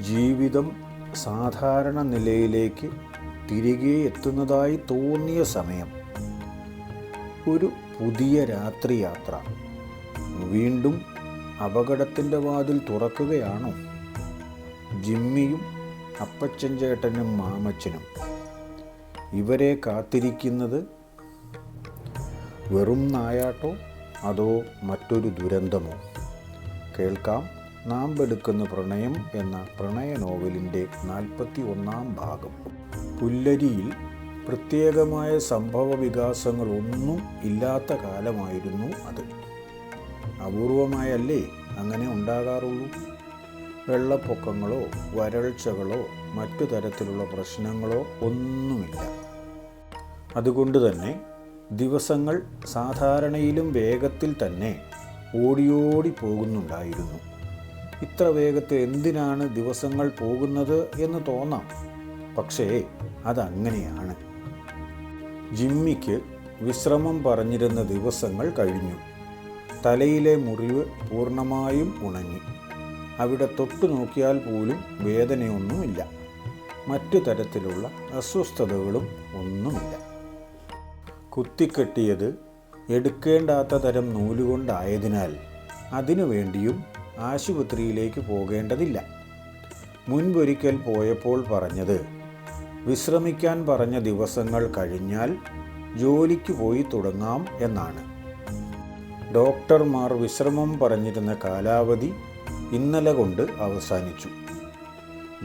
ജീവിതം സാധാരണ നിലയിലേക്ക് തിരികെ എത്തുന്നതായി തോന്നിയ സമയം. ഒരു പുതിയ രാത്രിയാത്ര വീണ്ടും അപകടത്തിൻ്റെ വാതിൽ തുറക്കുകയാണോ? ജിമ്മിയും അപ്പച്ചൻ ചേട്ടനും മാമച്ചനും, ഇവരെ കാത്തിരിക്കുന്നത് വെറും നായാട്ടോ അതോ മറ്റൊരു ദുരന്തമോ? കേൾക്കാം നാമ്പെടുക്കുന്ന പ്രണയം എന്ന പ്രണയ നോവലിൻ്റെ 41-ാം ഭാഗം. പുല്ലരിയിൽ പ്രത്യേകമായ സംഭവ വികാസങ്ങളൊന്നും ഇല്ലാത്ത കാലമായിരുന്നു അത്. അപൂർവമായല്ലേ അങ്ങനെ ഉണ്ടാകാറുള്ളൂ. വെള്ളപ്പൊക്കങ്ങളോ വരൾച്ചകളോ മറ്റു തരത്തിലുള്ള പ്രശ്നങ്ങളോ ഒന്നുമില്ല. അതുകൊണ്ട് തന്നെ ദിവസങ്ങൾ സാധാരണയിലും വേഗത്തിൽ തന്നെ ഓടിയോടി പോകുന്നുണ്ടായിരുന്നു. ഇത്ര വേഗത്തിൽ എന്തിനാണ് ദിവസങ്ങൾ പോകുന്നത് എന്ന് തോന്നാം. പക്ഷേ അതങ്ങനെയാണ്. ജിമ്മിക്ക് വിശ്രമം പറഞ്ഞിരുന്ന ദിവസങ്ങൾ കഴിഞ്ഞു. തലയിലെ മുറിവ് പൂർണ്ണമായും ഉണങ്ങി. അവിടെ തൊട്ടു നോക്കിയാൽ പോലും വേദനയൊന്നുമില്ല. മറ്റു തരത്തിലുള്ള അസ്വസ്ഥതകളും ഒന്നുമില്ല. കുത്തിക്കെട്ടിയത് എടുക്കേണ്ടാത്ത തരം നൂലുകൊണ്ടായതിനാൽ അതിനു വേണ്ടിയും ആശുപത്രിയിലേക്ക് പോകേണ്ടതില്ല. മുൻപൊരിക്കൽ പോയപ്പോൾ പറഞ്ഞത് വിശ്രമിക്കാൻ പറഞ്ഞ ദിവസങ്ങൾ കഴിഞ്ഞാൽ ജോലിക്ക് പോയി തുടങ്ങാം എന്നാണ്. ഡോക്ടർമാർ വിശ്രമം പറഞ്ഞിരുന്ന കാലാവധി ഇന്നലെ കൊണ്ട് അവസാനിച്ചു.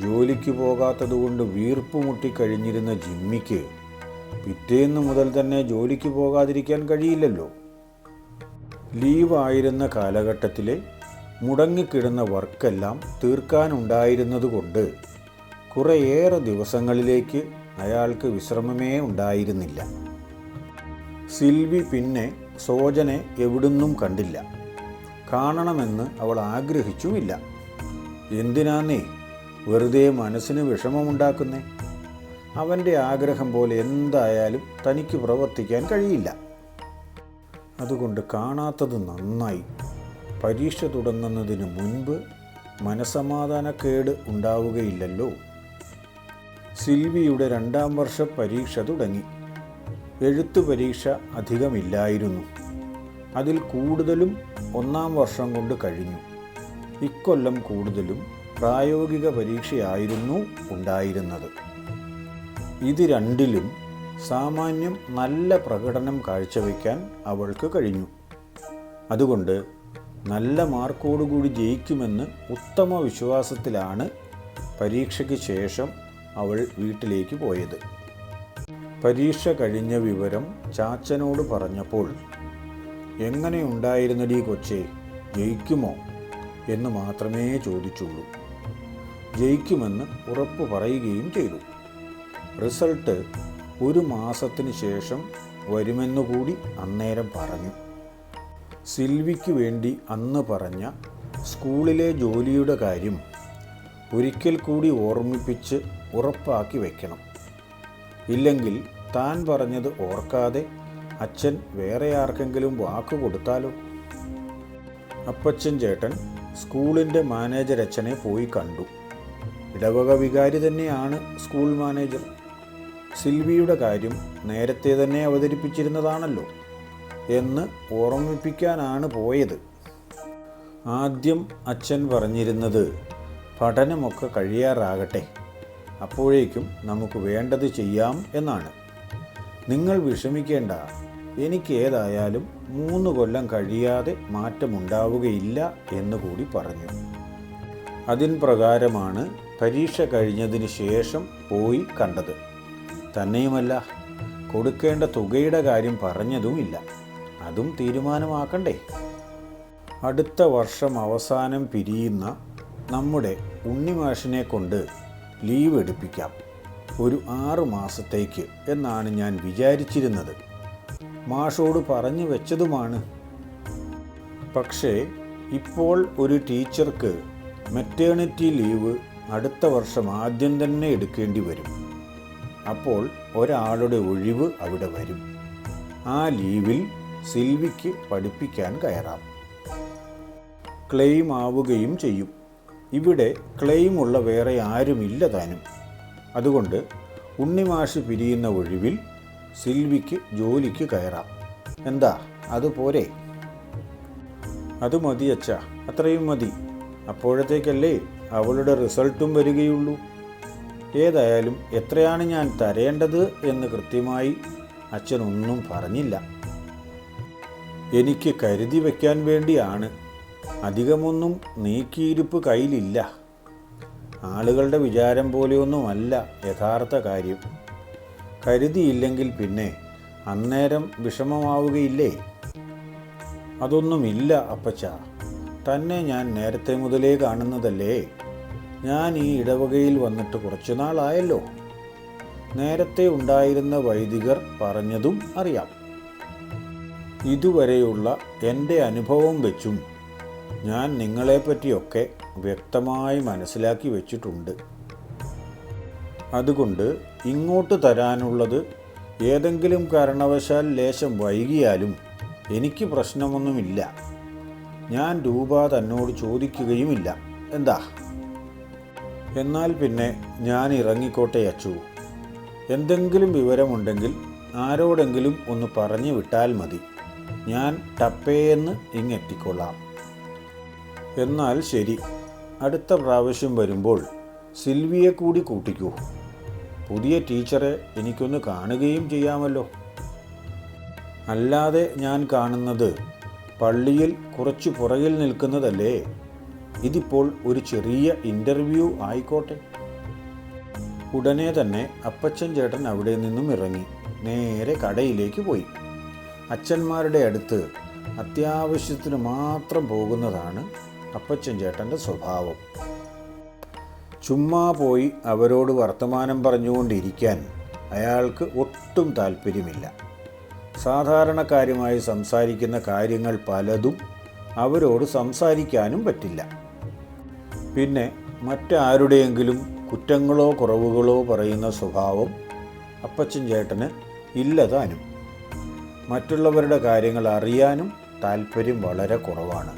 ജോലിക്ക് പോകാത്തതുകൊണ്ട് വീർപ്പ് മുട്ടിക്കഴിഞ്ഞിരുന്ന ജിമ്മിക്ക് പിറ്റേന്ന് മുതൽ തന്നെ ജോലിക്ക് പോകാതിരിക്കാൻ കഴിയില്ലല്ലോ. ലീവായിരുന്ന കാലഘട്ടത്തിലെ മുടങ്ങിക്കിടന്ന വർക്കെല്ലാം തീർക്കാനുണ്ടായിരുന്നതുകൊണ്ട് കുറേയേറെ ദിവസങ്ങളിലേക്ക് അയാൾക്ക് വിശ്രമമേ ഉണ്ടായിരുന്നില്ല. സിൽവി പിന്നെ സോജനെ എവിടുന്നും കണ്ടില്ല. കാണണമെന്ന് അവൾ ആഗ്രഹിച്ചുമില്ല. എന്തിനാന്നേ വെറുതെ മനസ്സിന് വിഷമമുണ്ടാക്കുന്നേ? അവൻ്റെ ആഗ്രഹം പോലെ എന്തായാലും തനിക്ക് പ്രവർത്തിക്കാൻ കഴിയില്ല. അതുകൊണ്ട് കാണാത്തത് നന്നായി. പരീക്ഷ തുടങ്ങുന്നതിന് മുൻപ് മനസമാധാനക്കേട് ഉണ്ടാവുകയില്ലല്ലോ. സിൽവിയുടെ 2-ാം വർഷ പരീക്ഷ തുടങ്ങി. എഴുത്തു പരീക്ഷ അധികമില്ലായിരുന്നു. അതിൽ കൂടുതലും 1-ാം വർഷം കൊണ്ട് കഴിഞ്ഞു. ഇക്കൊല്ലം കൂടുതലും പ്രായോഗിക പരീക്ഷയായിരുന്നു ഉണ്ടായിരുന്നത്. ഇത് രണ്ടിലും സാമാന്യം നല്ല പ്രകടനം കാഴ്ചവെക്കാൻ അവൾക്ക് കഴിഞ്ഞു. അതുകൊണ്ട് നല്ല മാർക്കോടുകൂടി ജയിക്കുമെന്ന് ഉത്തമ വിശ്വാസത്തിലാണ് പരീക്ഷയ്ക്ക് ശേഷം അവൾ വീട്ടിലേക്ക് പോയത്. പരീക്ഷ കഴിഞ്ഞ വിവരം ചാച്ചനോട് പറഞ്ഞപ്പോൾ എങ്ങനെയുണ്ടായിരുന്നടീ കൊച്ചേ, ജയിക്കുമോ എന്ന് മാത്രമേ ചോദിച്ചുള്ളൂ. ജയിക്കുമെന്ന് ഉറപ്പ് പറയുകയും ചെയ്തു. റിസൾട്ട് 1 മാസത്തിന് ശേഷം വരുമെന്നുകൂടി അന്നേരം പറഞ്ഞു. സിൽവിക്ക് വേണ്ടി അന്ന് പറഞ്ഞ സ്കൂളിലെ ജോലിയുടെ കാര്യം ഒരിക്കൽ കൂടി ഓർമ്മിപ്പിച്ച് ഉറപ്പാക്കി വയ്ക്കണം. ഇല്ലെങ്കിൽ താൻ പറഞ്ഞത് ഓർക്കാതെ അച്ഛൻ വേറെ ആർക്കെങ്കിലും വാക്ക് കൊടുത്താലോ? അപ്പച്ചൻ ചേട്ടൻ സ്കൂളിൻ്റെ മാനേജർ അച്ഛനെ പോയി കണ്ടു. ഇടവക വികാരി തന്നെയാണ് സ്കൂൾ മാനേജർ. സിൽവിയുടെ കാര്യം നേരത്തെ തന്നെ അവതരിപ്പിച്ചിരുന്നതാണല്ലോ എന്ന് ഓർമ്മിപ്പിക്കാനാണ് പോയത്. ആദ്യം അച്ഛൻ പറഞ്ഞിരുന്നത് പഠനമൊക്കെ കഴിയാറാകട്ടെ, അപ്പോഴേക്കും നമുക്ക് വേണ്ടത് ചെയ്യാം എന്നാണ്. നിങ്ങൾ വിഷമിക്കേണ്ട, എനിക്ക് ഏതായാലും 3 കൊല്ലം കഴിയാതെ മാറ്റമുണ്ടാവുകയില്ല എന്നുകൂടി പറഞ്ഞു. അതിൻ പ്രകാരമാണ് പരീക്ഷ കഴിഞ്ഞതിന് ശേഷം പോയി കണ്ടത്. തന്നെയുമല്ല, കൊടുക്കേണ്ട തുകയുടെ കാര്യം പറഞ്ഞതുമില്ല. അതും തീരുമാനമാക്കണ്ടേ? അടുത്ത വർഷം അവസാനം പിരിയുന്ന നമ്മുടെ ഉണ്ണിമാഷിനെ കൊണ്ട് ലീവ് എടുപ്പിക്കാം, ഒരു 6 മാസത്തേക്ക് എന്നാണ് ഞാൻ വിചാരിച്ചിരുന്നത്. മാഷോട് പറഞ്ഞു വെച്ചതുമാണ്. പക്ഷേ ഇപ്പോൾ ഒരു ടീച്ചർക്ക് മെറ്റേണിറ്റി ലീവ് അടുത്ത വർഷം ആദ്യം തന്നെ എടുക്കേണ്ടി വരും. അപ്പോൾ ഒരാളുടെ ഒഴിവ് അവിടെ വരും. ആ ലീവിൽ സിൽവിക്ക് പഠിപ്പിക്കാൻ കയറാം. ക്ലെയിം ആവുകയും ചെയ്യും. ഇവിടെ ക്ലെയിമുള്ള വേറെ ആരുമില്ല താനും. അതുകൊണ്ട് ഉണ്ണിമാഷ് പിരിയുന്ന ഒഴിവിൽ സിൽവിക്ക് ജോലിക്ക് കയറാം. എന്താ, അതുപോരെ? അത് മതി അച്ഛാ, അത്രയും മതി. അപ്പോഴത്തേക്കല്ലേ അവളുടെ റിസൾട്ടും വരികയുള്ളൂ. ഏതായാലും എത്രയാണ് ഞാൻ തരേണ്ടത് എന്ന് കൃത്യമായി അച്ഛനൊന്നും പറഞ്ഞില്ല. എനിക്ക് കരുതി വയ്ക്കാൻ വേണ്ടിയാണ്. അധികമൊന്നും നീക്കിയിരിപ്പ് കയ്യിലില്ല. ആളുകളുടെ വിചാരം പോലെയൊന്നുമല്ല യഥാർത്ഥ കാര്യം. കരുതിയില്ലെങ്കിൽ പിന്നെ അന്നേരം വിഷമമാവുകയില്ലേ? അതൊന്നുമില്ല അപ്പച്ച. തന്നെ ഞാൻ നേരത്തെ മുതലേ കാണുന്നതല്ലേ. ഞാൻ ഈ ഇടവകയിൽ വന്നിട്ട് കുറച്ചു നാളായല്ലോ. നേരത്തെ ഉണ്ടായിരുന്ന വൈദികർ പറഞ്ഞതും അറിയാം. ഇതുവരെയുള്ള എൻ്റെ അനുഭവം വെച്ചും ഞാൻ നിങ്ങളെപ്പറ്റിയൊക്കെ വ്യക്തമായി മനസ്സിലാക്കി വച്ചിട്ടുണ്ട്. അതുകൊണ്ട് ഇങ്ങോട്ട് തരാനുള്ളത് ഏതെങ്കിലും കാരണവശാൽ ലേശം വൈകിയാലും എനിക്ക് പ്രശ്നമൊന്നുമില്ല. ഞാൻ രൂപ തന്നോട് ചോദിക്കുകയുമില്ല. എന്താ? എന്നാൽ പിന്നെ ഞാൻ ഇറങ്ങിക്കോട്ടെ അച്ചു. എന്തെങ്കിലും വിവരമുണ്ടെങ്കിൽ ആരോടെങ്കിലും ഒന്ന് പറഞ്ഞു വിട്ടാൽ മതി. ഞാൻ ടപ്പേന്ന് ഇങ്ങെത്തിക്കൊള്ളാം. എന്നാൽ ശരി, അടുത്ത പ്രാവശ്യം വരുമ്പോൾ സിൽവിയെ കൂടി കൂട്ടിക്കൂ. പുതിയ ടീച്ചറെ എനിക്കൊന്ന് കാണുകയും ചെയ്യാമല്ലോ. അല്ലാതെ ഞാൻ കാണുന്നത് പള്ളിയിൽ കുറച്ചു പുറകിൽ നിൽക്കുന്നതല്ലേ. ഇതിപ്പോൾ ഒരു ചെറിയ ഇൻ്റർവ്യൂ ആയിക്കോട്ടെ. ഉടനെ തന്നെ അപ്പച്ചൻ ചേട്ടൻ അവിടെ നിന്നും ഇറങ്ങി നേരെ കടയിലേക്ക് പോയി. അച്ഛന്മാരുടെ അടുത്ത് അത്യാവശ്യത്തിന് മാത്രം പോകുന്നതാണ് അപ്പച്ചൻ ചേട്ടൻ്റെ സ്വഭാവം. ചുമ്മാ പോയി അവരോട് വർത്തമാനം പറഞ്ഞുകൊണ്ടിരിക്കാൻ അയാൾക്ക് ഒട്ടും താല്പര്യമില്ല. സാധാരണക്കാരുമായി സംസാരിക്കുന്ന കാര്യങ്ങൾ പലതും അവരോട് സംസാരിക്കാനും പറ്റില്ല. പിന്നെ മറ്റാരുടെയെങ്കിലും കുറ്റങ്ങളോ കുറവുകളോ പറയുന്ന സ്വഭാവം അപ്പച്ചൻ ചേട്ടന് ഇല്ലതാനും. മറ്റുള്ളവരുടെ കാര്യങ്ങൾ അറിയാനും താല്പര്യം വളരെ കുറവാണ്.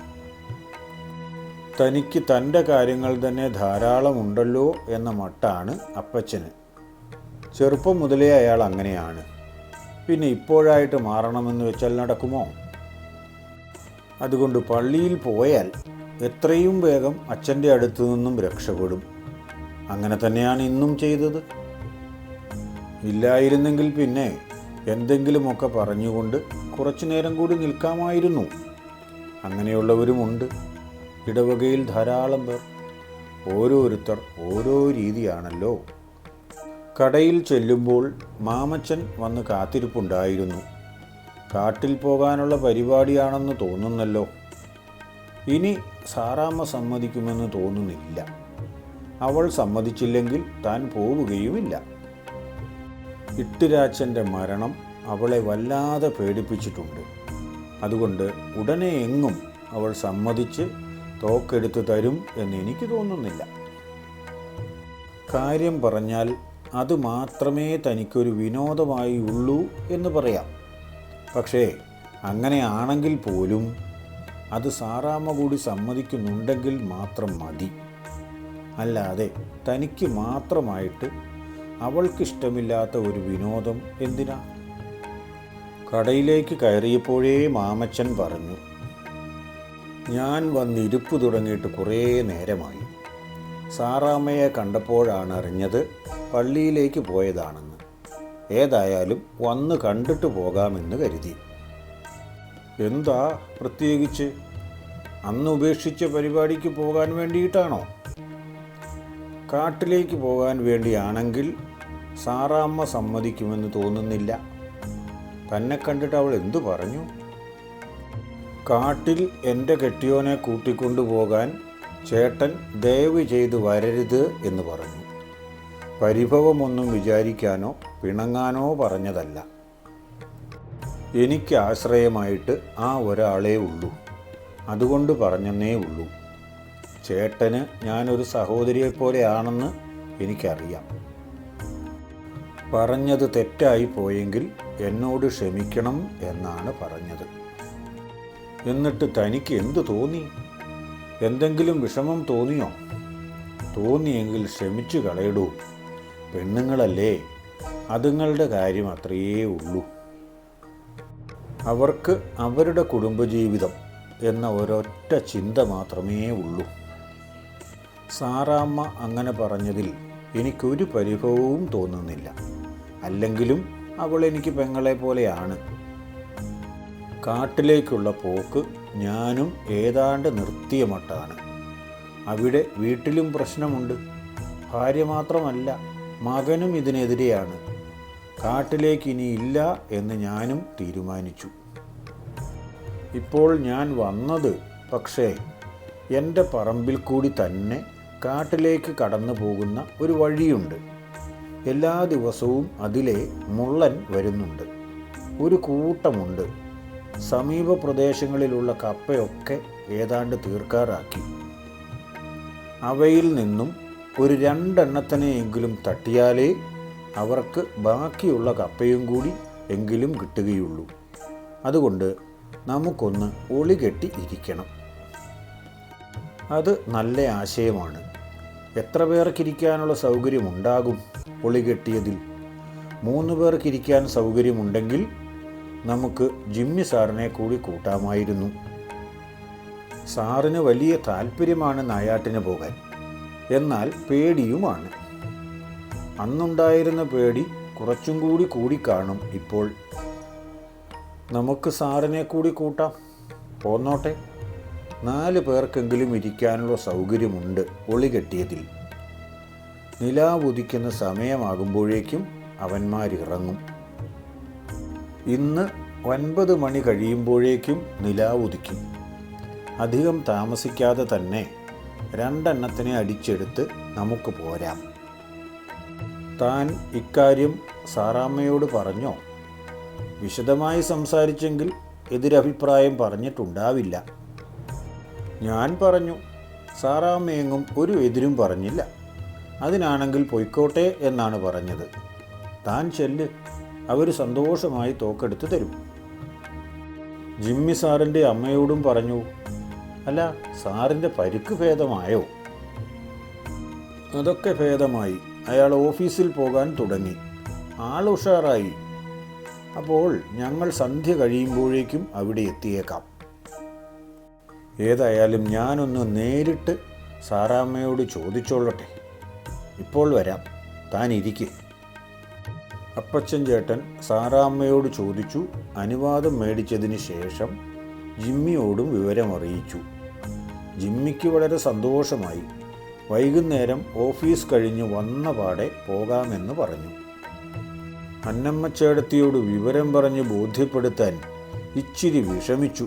തനിക്ക് തൻ്റെ കാര്യങ്ങൾ തന്നെ ധാരാളമുണ്ടല്ലോ എന്ന മട്ടാണ് അപ്പച്ചന്. ചെറുപ്പം മുതലേ അയാൾ അങ്ങനെയാണ്. പിന്നെ ഇപ്പോഴായിട്ട് മാറണമെന്ന് വെച്ചാൽ നടക്കുമോ? അതുകൊണ്ട് പള്ളിയിൽ പോയാൽ എത്രയും വേഗം അച്ഛൻ്റെ അടുത്തു നിന്നും രക്ഷപ്പെടും. അങ്ങനെ തന്നെയാണ് ഇന്നും ചെയ്തത്. ഇല്ലായിരുന്നെങ്കിൽ പിന്നെ എന്തെങ്കിലുമൊക്കെ പറഞ്ഞുകൊണ്ട് കുറച്ചു നേരം കൂടി നിൽക്കാമായിരുന്നു. അങ്ങനെയുള്ളവരുമുണ്ട് ഇടവകയിൽ ധാരാളം പേർ. ഓരോരുത്തർ ഓരോ രീതിയാണല്ലോ. കടയിൽ ചെല്ലുമ്പോൾ മാമച്ചൻ വന്ന് കാത്തിരിപ്പുണ്ടായിരുന്നു. കാട്ടിൽ പോകാനുള്ള പരിപാടിയാണെന്ന് തോന്നുന്നല്ലോ. ഇനി സാറാമ്മ സമ്മതിക്കുമെന്ന് തോന്നുന്നില്ല. അവൾ സമ്മതിച്ചില്ലെങ്കിൽ താൻ പോവുകയുമില്ല. ഇട്ടിരാച്ചൻ്റെ മരണം അവളെ വല്ലാതെ പേടിപ്പിച്ചിട്ടുണ്ട്. അതുകൊണ്ട് ഉടനെ എങ്ങും അവൾ സമ്മതിച്ച് തോക്കെടുത്ത് തരും എന്ന് എനിക്ക് തോന്നുന്നില്ല. കാര്യം പറഞ്ഞാൽ അത് മാത്രമേ തനിക്കൊരു വിനോദമായി ഉള്ളൂ എന്ന് പറയാം. പക്ഷേ അങ്ങനെയാണെങ്കിൽ പോലും അത് സാറാമ്മ കൂടി സമ്മതിക്കുന്നുണ്ടെങ്കിൽ മാത്രം മതി. അല്ലാതെ തനിക്ക് മാത്രമായിട്ട് അവൾക്കിഷ്ടമില്ലാത്ത ഒരു വിനോദം എന്തിനാ? കടയിലേക്ക് കയറിയപ്പോഴേ മാമച്ചൻ പറഞ്ഞു, ഞാൻ വന്നിരിപ്പ് തുടങ്ങിയിട്ട് കുറേ നേരമായി. സാറാമ്മയെ കണ്ടപ്പോഴാണ് അറിഞ്ഞത് പള്ളിയിലേക്ക് പോയതാണെന്ന്. ഏതായാലും വന്ന് കണ്ടിട്ട് പോകാമെന്ന് കരുതി. എന്താ പ്രത്യേകിച്ച്? അന്ന് ഉപേക്ഷിച്ച പരിപാടിക്ക് പോകാൻ വേണ്ടിയിട്ടാണോ? കാട്ടിലേക്ക് പോകാൻ വേണ്ടിയാണെങ്കിൽ സാറാമ്മ സമ്മതിക്കുമെന്ന് തോന്നുന്നില്ല. തന്നെ കണ്ടിട്ട് അവൾ എന്തു പറഞ്ഞു? കാട്ടിൽ എൻ്റെ കെട്ടിയോനെ കൂട്ടിക്കൊണ്ടുപോകാൻ ചേട്ടൻ ദയവ് ചെയ്ത് വരരുത് എന്ന് പറഞ്ഞു. പരിഭവമൊന്നും വിചാരിക്കാനോ പിണങ്ങാനോ പറഞ്ഞതല്ല. എനിക്ക് ആശ്രയമായിട്ട് ആ ഒരാളേ ഉള്ളൂ. അതുകൊണ്ട് പറഞ്ഞെന്നേ ഉള്ളൂ. ചേട്ടന് ഞാനൊരു സഹോദരിയെപ്പോലെയാണെന്ന് എനിക്കറിയാം. പറഞ്ഞത് തെറ്റായി പോയെങ്കിൽ എന്നോട് ക്ഷമിക്കണം എന്നാണ് പറഞ്ഞത്. എന്നിട്ട് തനിക്ക് എന്തു തോന്നി? എന്തെങ്കിലും വിഷമം തോന്നിയോ? തോന്നിയെങ്കിൽ ക്ഷമിച്ചു കളയിടൂ. പെണ്ണുങ്ങളല്ലേ, അതുങ്ങളുടെ കാര്യം അത്രയേ ഉള്ളൂ. അവർക്ക് അവരുടെ കുടുംബജീവിതം എന്ന ഒരൊറ്റ ചിന്ത മാത്രമേ ഉള്ളൂ. സാറാമ്മ അങ്ങനെ പറഞ്ഞതിൽ എനിക്കൊരു പരിഭവവും തോന്നുന്നില്ല. അല്ലെങ്കിലും അവൾ എനിക്ക് പെങ്ങളെ പോലെയാണ്. കാട്ടിലേക്കുള്ള പോക്ക് ഞാനും ഏതാണ്ട് നിർത്തിയ മട്ടാണ്. അവിടെ വീട്ടിലും പ്രശ്നമുണ്ട്. ഭാര്യ മാത്രമല്ല, മകനും ഇതിനെതിരെയാണ്. കാട്ടിലേക്ക് ഇനിയില്ല എന്ന് ഞാനും തീരുമാനിച്ചു. ഇപ്പോൾ ഞാൻ വന്നത് പക്ഷേ എൻ്റെ പറമ്പിൽ കൂടി തന്നെ കാട്ടിലേക്ക് കടന്നു പോകുന്ന ഒരു വഴിയുണ്ട്. എല്ലാ ദിവസവും അതിലെ മുള്ളൻ വരുന്നുണ്ട്. ഒരു കൂട്ടമുണ്ട്. സമീപ പ്രദേശങ്ങളിലുള്ള കപ്പയൊക്കെ ഏതാണ്ട് തീർക്കാറാക്കി. അവയിൽ നിന്നും ഒരു 2 എണ്ണത്തിനെയെങ്കിലും തട്ടിയാലേ അവർക്ക് ബാക്കിയുള്ള കപ്പയും കൂടി എങ്കിലും കിട്ടുകയുള്ളൂ. അതുകൊണ്ട് നമുക്കൊന്ന് ഒളികെട്ടി ഇരിക്കണം. അത് നല്ല ആശയമാണ്. എത്ര പേർക്കിരിക്കാനുള്ള സൗകര്യമുണ്ടാകും ഒളികെട്ടിയതിൽ? 3 പേർക്കിരിക്കാൻ സൗകര്യമുണ്ടെങ്കിൽ നമുക്ക് ജിമ്മി സാറിനെ കൂടി കൂട്ടാമായിരുന്നു. സാറിന് വലിയ താല്പര്യമാണ് നായാട്ടിന് പോകാൻ. എന്നാൽ പേടിയുമാണ്. അന്നുണ്ടായിരുന്ന പേടി കുറച്ചും കൂടി കൂടിക്കാണും ഇപ്പോൾ. നമുക്ക് സാറിനെ കൂടി കൂട്ടാം. പോന്നോട്ടെ. 4 പേർക്കെങ്കിലും ഇരിക്കാനുള്ള സൗകര്യമുണ്ട് ഒളികെട്ടിയതിൽ. നിലാവുദിക്കുന്ന സമയമാകുമ്പോഴേക്കും അവന്മാരിറങ്ങും. ഇന്ന് 9 മണി കഴിയുമ്പോഴേക്കും നിലാവുദിക്കും. അധികം താമസിക്കാതെ തന്നെ 2 എണ്ണത്തിനെ അടിച്ചെടുത്ത് നമുക്ക് പോരാം. താൻ ഇക്കാര്യം സാറാമ്മയോട് പറഞ്ഞോ? വിശദമായി സംസാരിച്ചെങ്കിൽ എതിരഭിപ്രായം പറഞ്ഞിട്ടുണ്ടാവില്ല. ഞാൻ പറഞ്ഞു. സാറാമ്മയെങ്ങും ഒരു എതിരും പറഞ്ഞില്ല. അതിനാണെങ്കിൽ പൊയ്ക്കോട്ടെ എന്നാണ് പറഞ്ഞത്. താൻ ചെല്ല്, അവർ സന്തോഷമായി തോക്കെടുത്ത് തരും. ജിമ്മി സാറിൻ്റെ അമ്മയോടും പറഞ്ഞു. അല്ല, സാറിൻ്റെ പരിക്ക് ഭേദമായോ? അതൊക്കെ ഭേദമായി. അയാൾ ഓഫീസിൽ പോകാൻ തുടങ്ങി. ആളുഷാറായി. അപ്പോൾ ഞങ്ങൾ സന്ധ്യ കഴിയുമ്പോഴേക്കും അവിടെ എത്തിയേക്കാം. ഏതായാലും ഞാനൊന്ന് നേരിട്ട് സാറാമ്മയോട് ചോദിച്ചോളട്ടെ. ഇപ്പോൾ വരാം, താൻ ഇരിക്കെ. അപ്പച്ചൻ ചേട്ടൻ സാറാമ്മയോട് ചോദിച്ചു. അനുവാദം മേടിച്ചതിന് ശേഷം ജിമ്മിയോടും വിവരമറിയിച്ചു. ജിമ്മിക്ക് വളരെ സന്തോഷമായി. വൈകുന്നേരം ഓഫീസ് കഴിഞ്ഞ് വന്ന പാടെ പോകാമെന്ന് പറഞ്ഞു. അന്നമ്മച്ചേടത്തിയോട് വിവരം പറഞ്ഞ് ബോധ്യപ്പെടുത്താൻ ഇച്ചിരി വിഷമിച്ചു.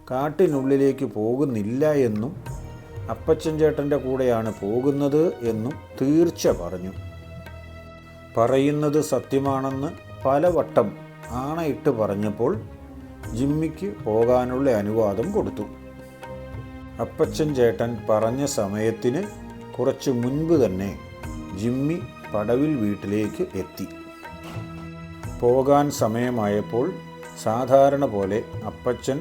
കാട്ടിനുള്ളിലേക്ക് പോകുന്നില്ല എന്നും അപ്പച്ചൻ ചേട്ടൻ്റെ കൂടെയാണ് പോകുന്നത് എന്നും തീർച്ച പറഞ്ഞു. പറയുന്നത് സത്യമാണെന്ന് പലവട്ടം ആണയിട്ട് പറഞ്ഞപ്പോൾ ജിമ്മിക്ക് പോകാനുള്ള അനുവാദം കൊടുത്തു. അപ്പച്ചൻ ചേട്ടൻ പറഞ്ഞ സമയത്തിന് കുറച്ച് മുൻപ് തന്നെ ജിമ്മി പടവിൽ വീട്ടിലേക്ക് എത്തി. പോകാൻ സമയമായപ്പോൾ സാധാരണ പോലെ അപ്പച്ചൻ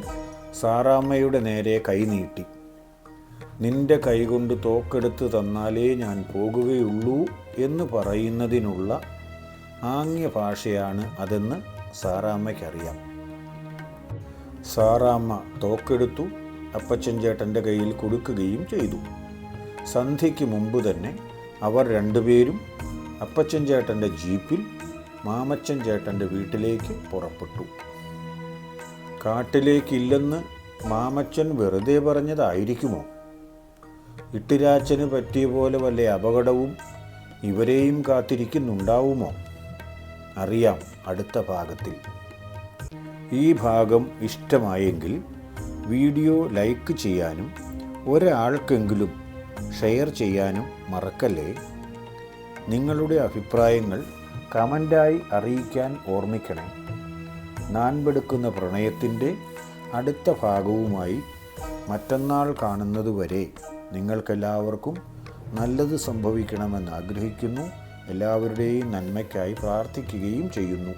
സാറാമ്മയുടെ നേരെ കൈ നീട്ടി. നിന്റെ കൈകൊണ്ട് തോക്കെടുത്ത് തന്നാലേ ഞാൻ പോകുകയുള്ളൂ എന്ന് പറയുന്നതിനുള്ള ആംഗ്യ ഭാഷയാണ് അതെന്ന് സാറാമ്മയ്ക്കറിയാം. സാറാമ്മ തോക്കെടുത്തു അപ്പച്ചൻ ചേട്ടൻ്റെ കയ്യിൽ കൊടുക്കുകയും ചെയ്തു. സന്ധ്യയ്ക്ക് മുമ്പ് തന്നെ അവർ 2 പേരും അപ്പച്ചൻ ചേട്ടൻ്റെ ജീപ്പിൽ മാമച്ചൻ ചേട്ടൻ്റെ വീട്ടിലേക്ക് പുറപ്പെട്ടു. കാട്ടിലേക്കില്ലെന്ന് മാമച്ചൻ വെറുതെ പറഞ്ഞതായിരിക്കുമോ? ഇട്ടിരാച്ചന് പറ്റിയ പോലെ വല്ല അപകടവും ഇവരെയും കാത്തിരിക്കുന്നുണ്ടാവുമോ? അറിയാം അടുത്ത ഭാഗത്തിൽ. ഈ ഭാഗം ഇഷ്ടമായെങ്കിൽ വീഡിയോ ലൈക്ക് ചെയ്യാനും ഒരാൾക്കെങ്കിലും ഷെയർ ചെയ്യാനും മറക്കല്ലേ. നിങ്ങളുടെ അഭിപ്രായങ്ങൾ കമൻ്റായി അറിയിക്കാൻ ഓർമ്മിക്കണേ. നാൻപെടുക്കുന്ന പ്രണയത്തിൻ്റെ അടുത്ത ഭാഗവുമായി മറ്റന്നാൾ കാണുന്നതുവരെ നിങ്ങൾക്കെല്ലാവർക്കും നല്ലത് സംഭവിക്കണമെന്ന് ആഗ്രഹിക്കുന്നു. എല്ലാവരുടെയും നന്മയ്ക്കായി പ്രാർത്ഥിക്കുകയും ചെയ്യുന്നു.